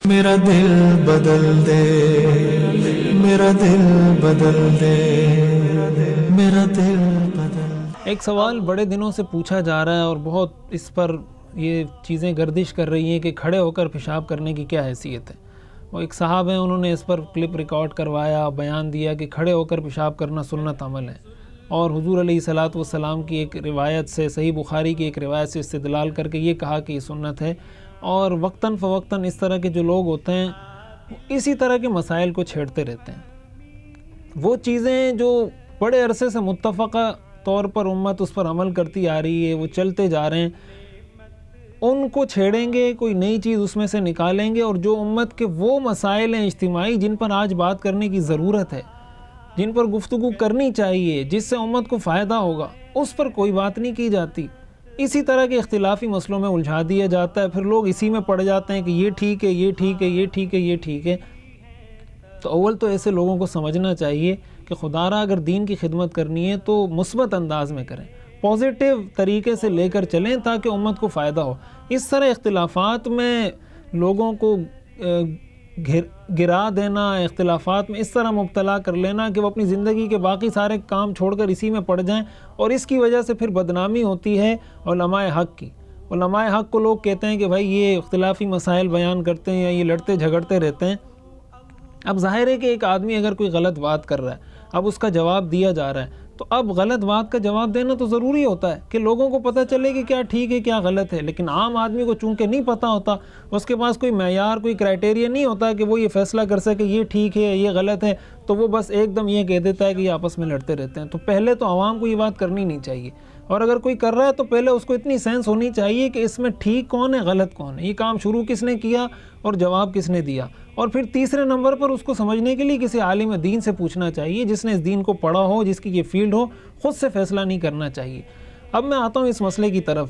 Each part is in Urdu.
میرا دل بدل دے، میرا دل بدل دے، میرا دل بدل دے۔ ایک سوال بڑے دنوں سے پوچھا جا رہا ہے اور بہت اس پر یہ چیزیں گردش کر رہی ہیں کہ کھڑے ہو کر پیشاب کرنے کی کیا حیثیت ہے۔ وہ ایک صاحب ہیں، انہوں نے اس پر کلپ ریکارڈ کروایا، بیان دیا کہ کھڑے ہو کر پیشاب کرنا سنت عمل ہے، اور حضور علیہ الصلاۃ والسلام کی ایک روایت سے، صحیح بخاری کی ایک روایت سے استدلال کر کے یہ کہا کہ یہ سنت ہے۔ اور وقتاً فوقتاً اس طرح کے جو لوگ ہوتے ہیں اسی طرح کے مسائل کو چھیڑتے رہتے ہیں۔ وہ چیزیں جو بڑے عرصے سے متفقہ طور پر امت اس پر عمل کرتی آ رہی ہے، وہ چلتے جا رہے ہیں، ان کو چھیڑیں گے، کوئی نئی چیز اس میں سے نکالیں گے، اور جو امت کے وہ مسائل ہیں اجتماعی جن پر آج بات کرنے کی ضرورت ہے، جن پر گفتگو کرنی چاہیے، جس سے امت کو فائدہ ہوگا، اس پر کوئی بات نہیں کی جاتی۔ اسی طرح کے اختلافی مسئلوں میں الجھا دیا جاتا ہے، پھر لوگ اسی میں پڑ جاتے ہیں کہ یہ ٹھیک ہے، یہ ٹھیک ہے، یہ ٹھیک ہے، یہ ٹھیک ہے۔ تو اول تو ایسے لوگوں کو سمجھنا چاہیے کہ خدا را اگر دین کی خدمت کرنی ہے تو مثبت انداز میں کریں، پازیٹیو طریقے سے لے کر چلیں تاکہ امت کو فائدہ ہو۔ اس طرح اختلافات میں لوگوں کو گرا دینا، اختلافات میں اس طرح مبتلا کر لینا کہ وہ اپنی زندگی کے باقی سارے کام چھوڑ کر اسی میں پڑ جائیں، اور اس کی وجہ سے پھر بدنامی ہوتی ہے علماء حق کی۔ علماء حق کو لوگ کہتے ہیں کہ بھائی یہ اختلافی مسائل بیان کرتے ہیں یا یہ لڑتے جھگڑتے رہتے ہیں۔ اب ظاہر ہے کہ ایک آدمی اگر کوئی غلط بات کر رہا ہے، اب اس کا جواب دیا جا رہا ہے، تو اب غلط بات کا جواب دینا تو ضروری ہوتا ہے کہ لوگوں کو پتہ چلے کہ کیا ٹھیک ہے کیا غلط ہے۔ لیکن عام آدمی کو چونکہ نہیں پتہ ہوتا، اس کے پاس کوئی معیار، کوئی کرائٹیریا نہیں ہوتا کہ وہ یہ فیصلہ کر سکے یہ ٹھیک ہے یہ غلط ہے، تو وہ بس ایک دم یہ کہہ دیتا ہے کہ یہ آپس میں لڑتے رہتے ہیں۔ تو پہلے تو عوام کو یہ بات کرنی نہیں چاہیے، اور اگر کوئی کر رہا ہے تو پہلے اس کو اتنی سینس ہونی چاہیے کہ اس میں ٹھیک کون ہے غلط کون ہے، یہ کام شروع کس نے کیا اور جواب کس نے دیا۔ اور پھر تیسرے نمبر پر اس کو سمجھنے کے لیے کسی عالم دین سے پوچھنا چاہیے، جس نے اس دین کو پڑھا ہو، جس کی یہ فیلڈ ہو، خود سے فیصلہ نہیں کرنا چاہیے۔ اب میں آتا ہوں اس مسئلے کی طرف۔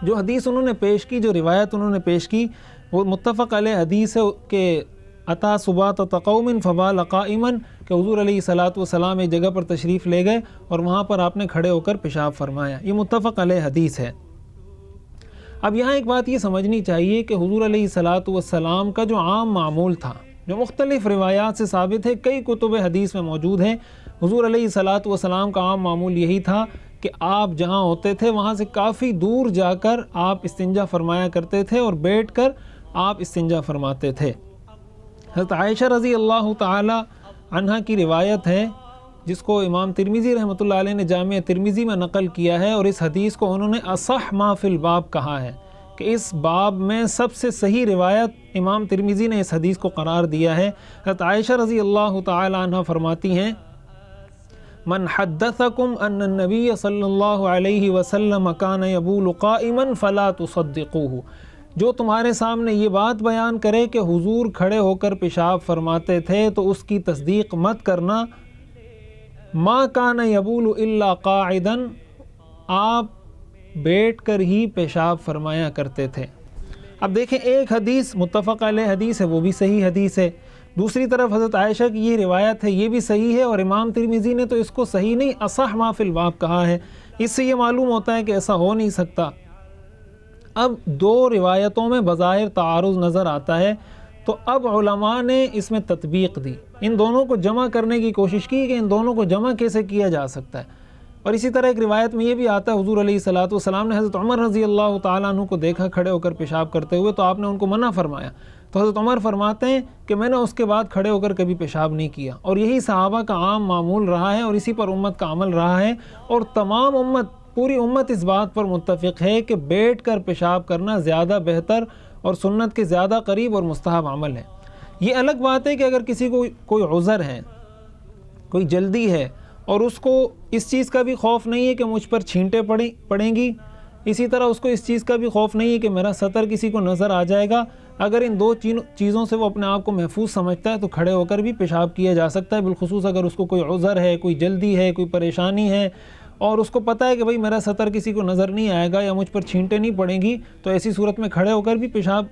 جو حدیث انہوں نے پیش کی، جو روایت انہوں نے پیش کی، وہ متفق علیہ حدیث ہے کہ عطا صبات قوم فبال قائما، کہ حضور علیہ الصلاۃ والسلام ایک جگہ پر تشریف لے گئے اور وہاں پر آپ نے کھڑے ہو کر پیشاب فرمایا۔ یہ متفق علیہ حدیث ہے۔ اب یہاں ایک بات یہ سمجھنی چاہیے کہ حضور علیہ الصلاۃ والسلام کا جو عام معمول تھا، جو مختلف روایات سے ثابت ہے، کئی کتب حدیث میں موجود ہے، حضور علیہ الصلاۃ والسلام کا عام معمول یہی تھا کہ آپ جہاں ہوتے تھے وہاں سے کافی دور جا کر آپ استنجا فرمایا کرتے تھے اور بیٹھ کر آپ استنجا فرماتے تھے۔ حضرت عائشہ رضی اللہ تعالی عنہا کی روایت ہے، جس کو امام ترمذی رحمۃ اللہ علیہ نے جامع ترمذی میں نقل کیا ہے، اور اس حدیث کو انہوں نے اصح ما فی الباب کہا ہے کہ اس باب میں سب سے صحیح روایت امام ترمذی نے اس حدیث کو قرار دیا ہے۔ حضرت عائشہ رضی اللہ تعالی عنہ فرماتی ہیں، من حدثکم ان النبی صلی اللہ علیہ وسلم کان یبول قائما فلا تصدقوه، جو تمہارے سامنے یہ بات بیان کرے کہ حضور کھڑے ہو کر پیشاب فرماتے تھے تو اس کی تصدیق مت کرنا۔ ما کان یبول الا قاعدا، آپ بیٹھ کر ہی پیشاب فرمایا کرتے تھے۔ اب دیکھیں، ایک حدیث متفق علیہ حدیث ہے، وہ بھی صحیح حدیث ہے، دوسری طرف حضرت عائشہ کی یہ روایت ہے، یہ بھی صحیح ہے، اور امام ترمذی نے تو اس کو صحیح نہیں اصح ما فی الباب کہا ہے۔ اس سے یہ معلوم ہوتا ہے کہ ایسا ہو نہیں سکتا۔ اب دو روایتوں میں بظاہر تعارض نظر آتا ہے، تو اب علماء نے اس میں تطبیق دی، ان دونوں کو جمع کرنے کی کوشش کی کہ ان دونوں کو جمع کیسے کیا جا سکتا ہے۔ اور اسی طرح ایک روایت میں یہ بھی آتا ہے، حضور علیہ الصلاۃ والسلام نے حضرت عمر رضی اللہ تعالیٰ عنہ کو دیکھا کھڑے ہو کر پیشاب کرتے ہوئے، تو آپ نے ان کو منع فرمایا، تو حضرت عمر فرماتے ہیں کہ میں نے اس کے بعد کھڑے ہو کر کبھی پیشاب نہیں کیا، اور یہی صحابہ کا عام معمول رہا ہے اور اسی پر امت کا عمل رہا ہے، اور تمام امت، پوری امت اس بات پر متفق ہے کہ بیٹھ کر پیشاب کرنا زیادہ بہتر اور سنت کے زیادہ قریب اور مستحب عمل ہے۔ یہ الگ بات ہے کہ اگر کسی کو کوئی عذر ہے، کوئی جلدی ہے، اور اس کو اس چیز کا بھی خوف نہیں ہے کہ مجھ پر چھینٹیں پڑیں گی، اسی طرح اس کو اس چیز کا بھی خوف نہیں ہے کہ میرا سطر کسی کو نظر آ جائے گا، اگر ان دو چیزوں سے وہ اپنے آپ کو محفوظ سمجھتا ہے تو کھڑے ہو کر بھی پیشاب کیا جا سکتا ہے، بالخصوص اگر اس کو کوئی عذر ہے، کوئی جلدی ہے، کوئی پریشانی ہے، اور اس کو پتہ ہے کہ بھئی میرا سطر کسی کو نظر نہیں آئے گا یا مجھ پر چھینٹیں نہیں پڑیں گی، تو ایسی صورت میں کھڑے ہو کر بھی پیشاب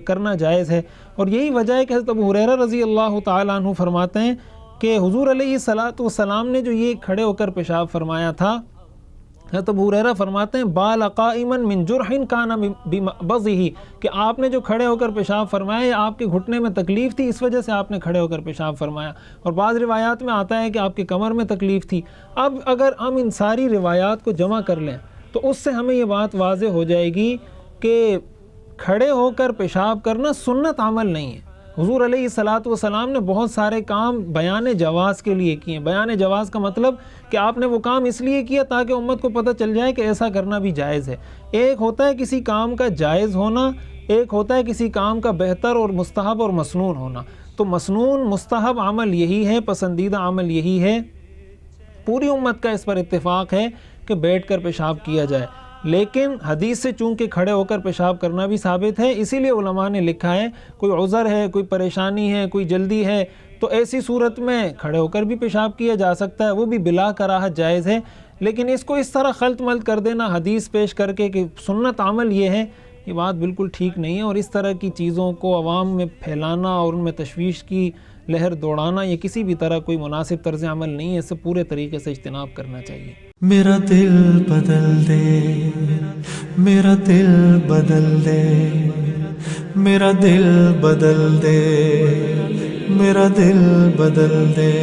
کرنا جائز ہے۔ اور یہی وجہ ہے کہ حضرت ابو ہریرہ رضی اللہ تعالیٰ عنہ فرماتے ہیں کہ حضور علیہ الصلاۃ والسلام نے جو یہ کھڑے ہو کر پیشاب فرمایا تھا، حضرت ابو ہریرہ فرماتے ہیں بال قائما من جرح کان بمبضہ، کہ آپ نے جو کھڑے ہو کر پیشاب فرمایا یا آپ کے گھٹنے میں تکلیف تھی اس وجہ سے آپ نے کھڑے ہو کر پیشاب فرمایا، اور بعض روایات میں آتا ہے کہ آپ کے کمر میں تکلیف تھی۔ اب اگر ہم ان ساری روایات کو جمع کر لیں تو اس سے ہمیں یہ بات واضح ہو جائے گی کہ کھڑے ہو کر پیشاب کرنا سنت عمل نہیں ہے۔ حضور علیہ الصلاۃ والسلام نے بہت سارے کام بیان جواز کے لیے کیے۔ بیان جواز کا مطلب کہ آپ نے وہ کام اس لیے کیا تاکہ امت کو پتہ چل جائے کہ ایسا کرنا بھی جائز ہے۔ ایک ہوتا ہے کسی کام کا جائز ہونا، ایک ہوتا ہے کسی کام کا بہتر اور مستحب اور مسنون ہونا۔ تو مسنون مستحب عمل یہی ہے، پسندیدہ عمل یہی ہے، پوری امت کا اس پر اتفاق ہے کہ بیٹھ کر پیشاب کیا جائے، لیکن حدیث سے چونکہ کھڑے ہو کر پیشاب کرنا بھی ثابت ہے، اسی لیے علماء نے لکھا ہے کوئی عذر ہے، کوئی پریشانی ہے، کوئی جلدی ہے تو ایسی صورت میں کھڑے ہو کر بھی پیشاب کیا جا سکتا ہے، وہ بھی بلا کراہت جائز ہے۔ لیکن اس کو اس طرح خلط ملط کر دینا حدیث پیش کر کے کہ سنت عمل یہ ہے، یہ بات بالکل ٹھیک نہیں ہے، اور اس طرح کی چیزوں کو عوام میں پھیلانا اور ان میں تشویش کی لہر دوڑانا یہ کسی بھی طرح کوئی مناسب طرز عمل نہیں ہے، اس سے پورے طریقے سے اجتناب کرنا چاہیے۔ میرا دل بدل دے، میرا دل بدل دے، میرا دل بدل دے، میرا دل بدل دے۔